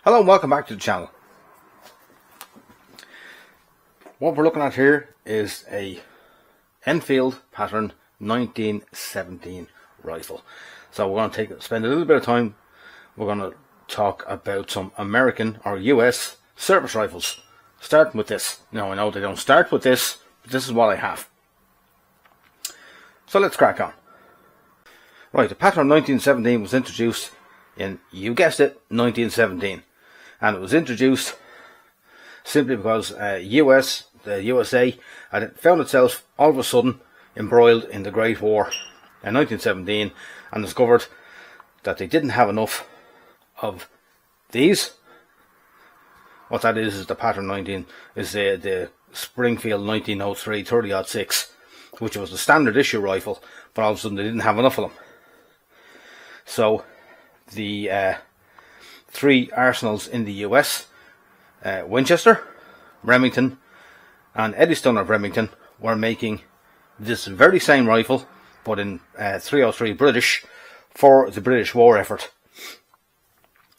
Hello and welcome back to the channel. What we're looking at here is a Enfield pattern 1917 rifle. So we're going to spend a little bit of time. We're going to talk about some American or US service rifles, starting with this. Now I know they don't start with this, but this is what I have. So let's crack on. Right, the pattern 1917 was introduced in, you guessed it, 1917. And it was introduced simply because the USA had found itself all of a sudden embroiled in the Great War in 1917 and discovered that they didn't have enough of these. What that is the pattern 19 is the Springfield 1903 30-06, which was the standard issue rifle, but all of a sudden they didn't have enough of them. So the three arsenals in the US, Winchester, Remington and Eddystone of Remington, were making this very same rifle but in 303 British for the British war effort.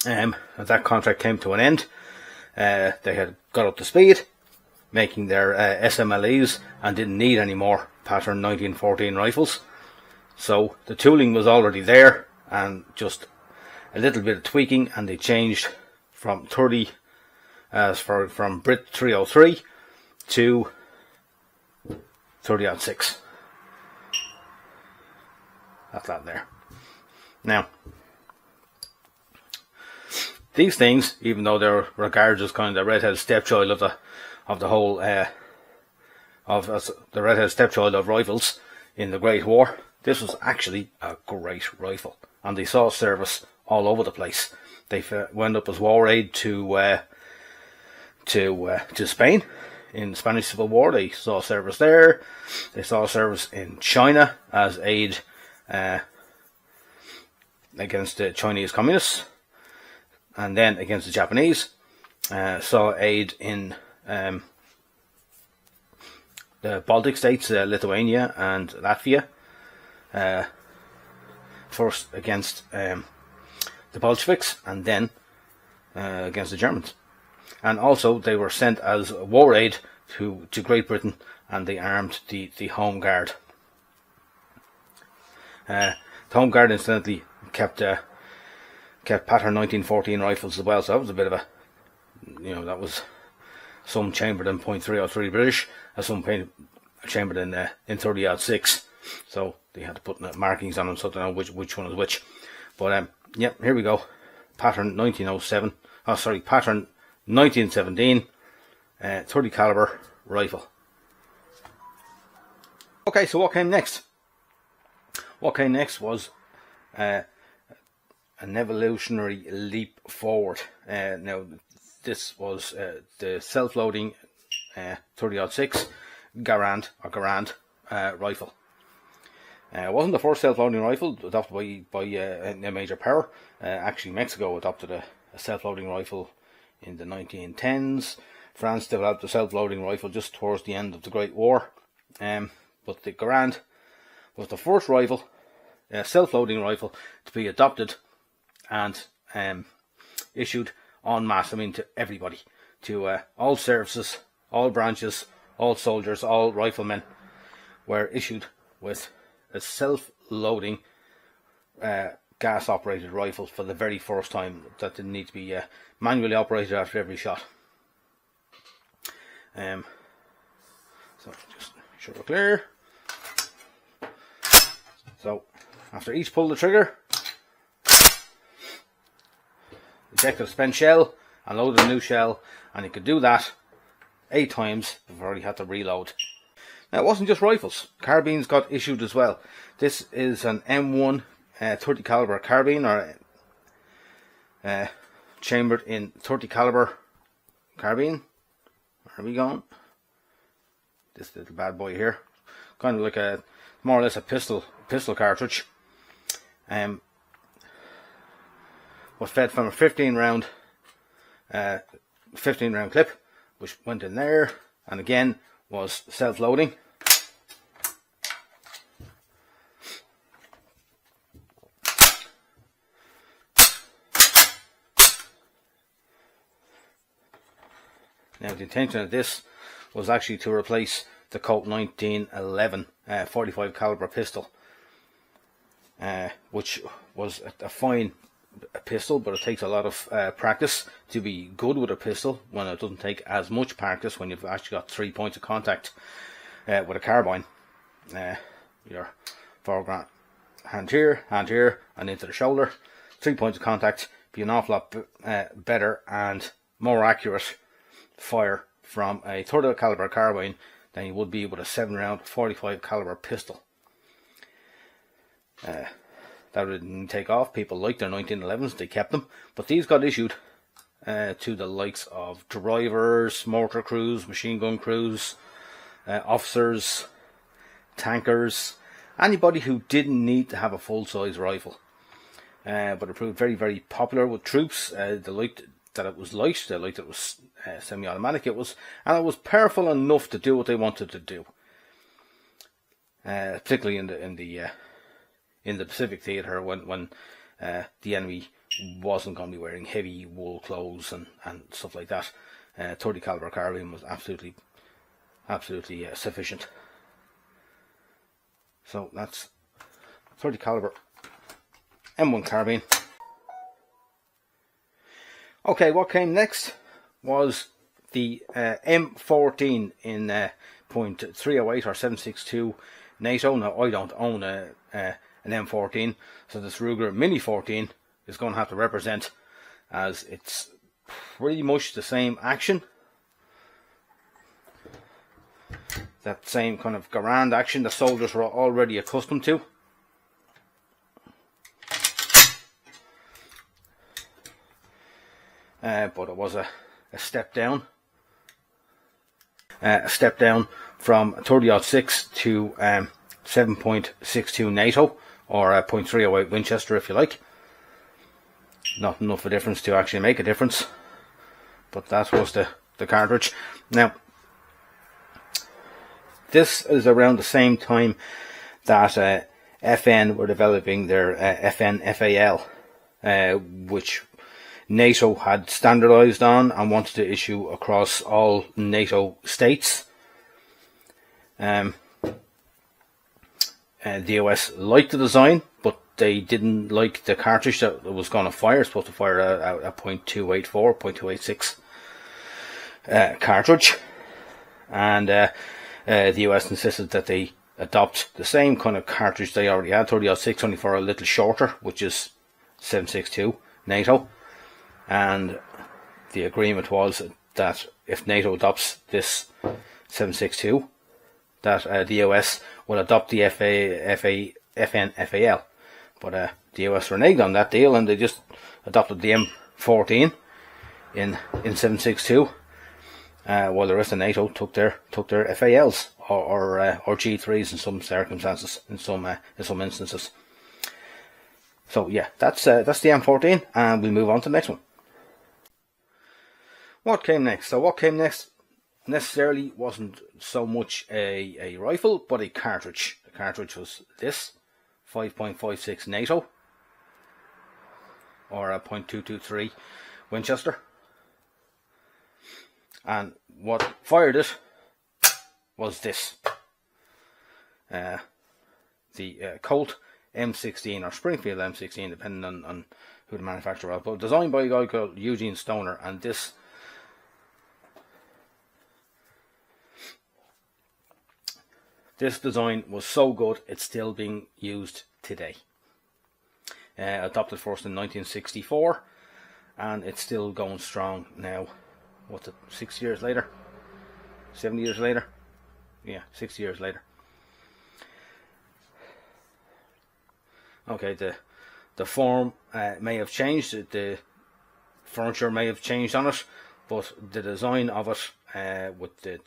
As that contract came to an end, they had got up to speed making their SMLEs and didn't need any more pattern 1914 rifles, so the tooling was already there and just a little bit of tweaking, and they changed from from Brit 303 to 30-06. That's that there. Now, these things, even though they're regarded as kind of the redhead stepchild of the whole the redhead stepchild of rifles in the Great War, this was actually a great rifle, and they saw service all over the place. They went up as war aid to Spain in the Spanish Civil War. They saw service there. They saw service in China as aid against the Chinese communists, and then against the Japanese. Saw aid in the Baltic states, Lithuania and Latvia. First against the Bolsheviks, and then against the Germans. And also they were sent as war aid to Great Britain, and they armed the Home Guard. The Home Guard incidentally kept pattern 1914 rifles as well, so that was a bit of a, that was some chambered in .303 British, and some chambered in 30-06, so they had to put markings on them so to know which one is which. But yep, here we go. Pattern 1917 30 caliber rifle. Okay, so what came next? What came next was an evolutionary leap forward. Now, this was the self-loading 30-06 Garand rifle. It wasn't the first self-loading rifle adopted by a major power. Actually, Mexico adopted a self-loading rifle in the 1910s. France developed a self-loading rifle just towards the end of the Great War. But the Garand was the first rifle, self-loading rifle, to be adopted and issued en masse. I mean, to everybody, to all services, all branches, all soldiers, all riflemen were issued with a self-loading gas-operated rifle for the very first time that didn't need to be manually operated after every shot. So just make sure we're clear. So after each pull the trigger, eject the spent shell and load a new shell, and you could do that 8 times before you had to reload. Now, it wasn't just rifles. Carbines got issued as well. This is an M1 30 caliber carbine, or chambered in 30 caliber carbine. Where are we going? This little bad boy here, kind of like more or less a pistol cartridge. Was fed from a 15 round clip, which went in there, and again was self-loading. Now the intention of this was actually to replace the Colt 1911 45 caliber pistol, which was a fine pistol, but it takes a lot of practice to be good with a pistol, when it doesn't take as much practice when you've actually got 3 points of contact with a carbine. Your foreground, hand here, and into the shoulder. 3 points of contact, be an awful lot better and more accurate fire from a 30 caliber carbine than you would be with a 7-round 45 caliber pistol. That didn't take off. People liked their 1911s, they kept them, but these got issued to the likes of drivers, mortar crews, machine gun crews, officers, tankers, anybody who didn't need to have a full-size rifle. But it proved very, very popular with troops. They liked that it was light, they liked it was semi-automatic, and it was powerful enough to do what they wanted to do. Particularly in the Pacific theatre, when the enemy wasn't going to be wearing heavy wool clothes and stuff like that. 30 caliber carbine was absolutely sufficient. So that's 30 caliber M1 carbine. Okay, what came next was the M14 in .308 or 7.62 NATO. Now, I don't own an M14, so this Ruger Mini 14 is going to have to represent, as it's pretty much the same action. That same kind of Garand action the soldiers were already accustomed to. But it was a step down. A step down from 30-06 to 7.62 NATO, or .308 Winchester, if you like. Not enough of a difference to actually make a difference, but that was the cartridge. Now, this is around the same time that FN were developing their FN FAL, which NATO had standardized on and wanted to issue across all NATO states. The US liked the design, but they didn't like the cartridge that it was going to fire. It's supposed to fire a .284, .286 cartridge, and the US insisted that they adopt the same kind of cartridge they already had, 30-06, only for a little shorter, which is 7.62 NATO. And the agreement was that if NATO adopts this 7.62, that the US will adopt the FN FAL. But the US reneged on that deal, and they just adopted the M14 in 7.62, while the rest of NATO took their FALs or G3s in some circumstances, in some instances. So yeah, that's the M14, and we move on to the next one. What came next? So what came next necessarily wasn't so much a rifle, but a cartridge. The cartridge was this 5.56 NATO, or a .223 Winchester. And what fired it was this. The Colt M16 or Springfield M16, depending on who the manufacturer was, but designed by a guy called Eugene Stoner, and this design was so good it's still being used today. Adopted first in 1964, and it's still going strong now. What's it, 6 years later? 7 years later? Yeah, 6 years later. Okay, the form may have changed, the furniture may have changed on it, but the design of it, with the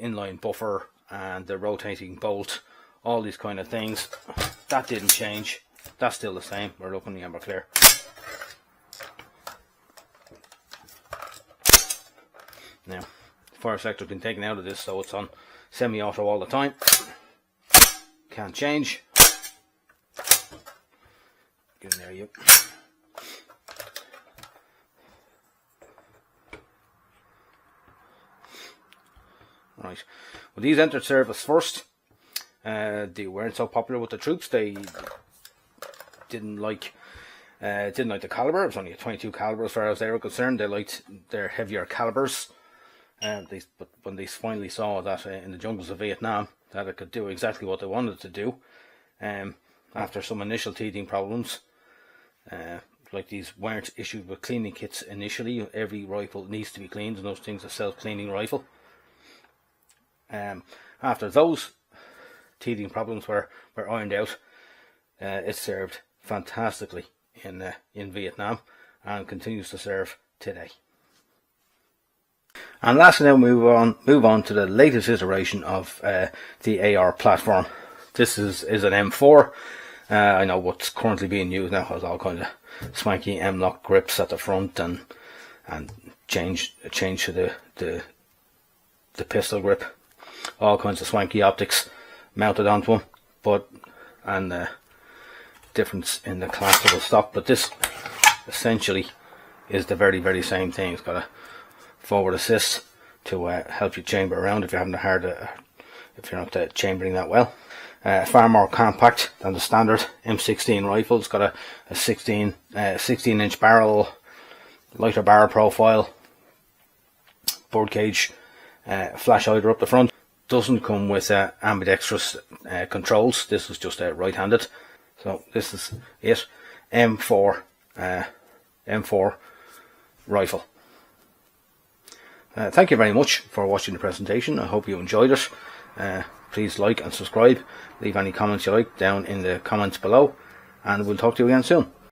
inline buffer and the rotating bolt, all these kind of things, that didn't change. That's still the same. We're looking at the Amberclear. Now, the fire selector's been taken out of this, so it's on semi-auto all the time. Can't change. Get in there, you. Right. Well, these entered service first. They weren't so popular with the troops. They didn't like the caliber. It was only a 22 caliber as far as they were concerned. They liked their heavier calibers. But when they finally saw that in the jungles of Vietnam that it could do exactly what they wanted to do, after some initial teething problems, like these weren't issued with cleaning kits initially. Every rifle needs to be cleaned, and those things are self-cleaning rifle. After those teething problems were ironed out, it served fantastically in Vietnam and continues to serve today. And lastly, now move on to the latest iteration of the AR platform. This is an M4. I know what's currently being used now has all kinds of swanky M-lock grips at the front and change to the pistol grip. All kinds of swanky optics mounted onto them, and difference in the class of the stock. But this essentially is the very, very same thing. It's got a forward assist to help you chamber around if you're having if you're not chambering that well. Far more compact than the standard M16 rifle. It's got a 16 inch barrel, lighter barrel profile, bird cage, flash hider up the front. Doesn't come with ambidextrous controls. This is just right-handed. So this is it. M4 rifle. Thank you very much for watching the presentation. I hope you enjoyed it. Please like and subscribe. Leave any comments you like down in the comments below, and we'll talk to you again soon.